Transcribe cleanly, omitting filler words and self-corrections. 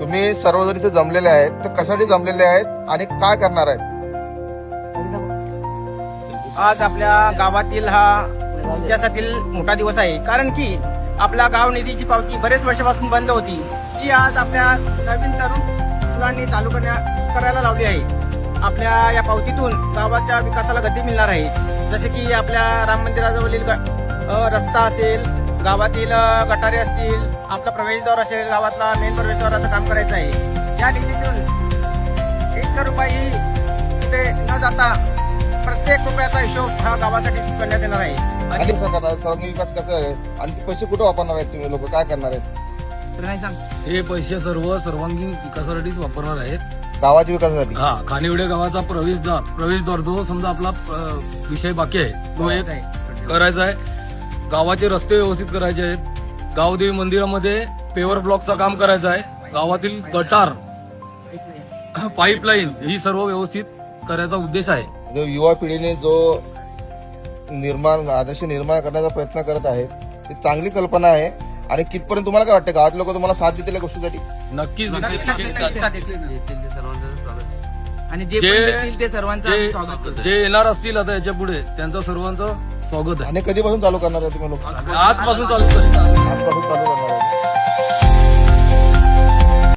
तुम्ही सर्वजण इथे जमलेले आहेत, तर कशासाठी जमलेले आहेत आणि काय करणार आहेत? आज आपल्या गावातील हा इतिहासातील मोठा दिवस आहे, कारण की आपला गाव निधीची पावती बरेच वर्षापासून बंद होती, ती आज आपल्या नवीन तरुण मुलांनी चालू करायला लावली आहे. आपल्या या पावतीतून गावाच्या विकासाला गती मिळणार आहे. जसे की आपल्या राम मंदिराजवळील रस्ता असेल, गावातील गटारे असतील, आपला प्रवेशद्वार असेल, गावातला मेन प्रवेशद्वाराचं काम करायचं आहे. या निधीतून 1 रुपयाही कुठे न जाता प्रत्येक रुपयाचा हिशोब हा गावासाठी करण्यात येणार आहे. आणि कसं करणार? सर्वांगीण विकास कसा आहे आणि ते पैसे कुठे वापरणार आहेत? तुम्ही लोक काय करणार आहेत? तर नाही सांग. हे पैसे सर्व सर्वांगीण विकासासाठीच वापरणार आहेत. गावाच्या विकासासाठी. हा, खानिवडे गावाचा प्रवेशद्वार जो समजा आपला विषय बाकी आहे तो एक करायचा आहे. गावाचे रस्ते व्यवस्थित करायचे आहेत. गावदेवी मंदिरामध्ये पेवर ब्लॉकचं काम करायचं आहे. गावातील गटार, पाईपलाईन ही सर्व व्यवस्थित करायचा उद्देश आहे. जो युवा पिढीने जो आदर्श निर्माण करण्याचा प्रयत्न करत आहे, ती चांगली कल्पना आहे. आणि कितपर्यंत तुम्हाला काय वाटतं, गावात लोक तुम्हाला साथ देतील या गोष्टीसाठी? नक्कीच आणि जे पण येतील ते सर्वांचं आम्ही स्वागत करतो. जे येणार असतील आता याच्या पुढे त्यांचं सर्वांचं स्वागत आहे. आणि कधीपासून चालू करणार आहे तुम्ही लोक? आजपासून चालू करेल. आजपासून चालू करणार आहे.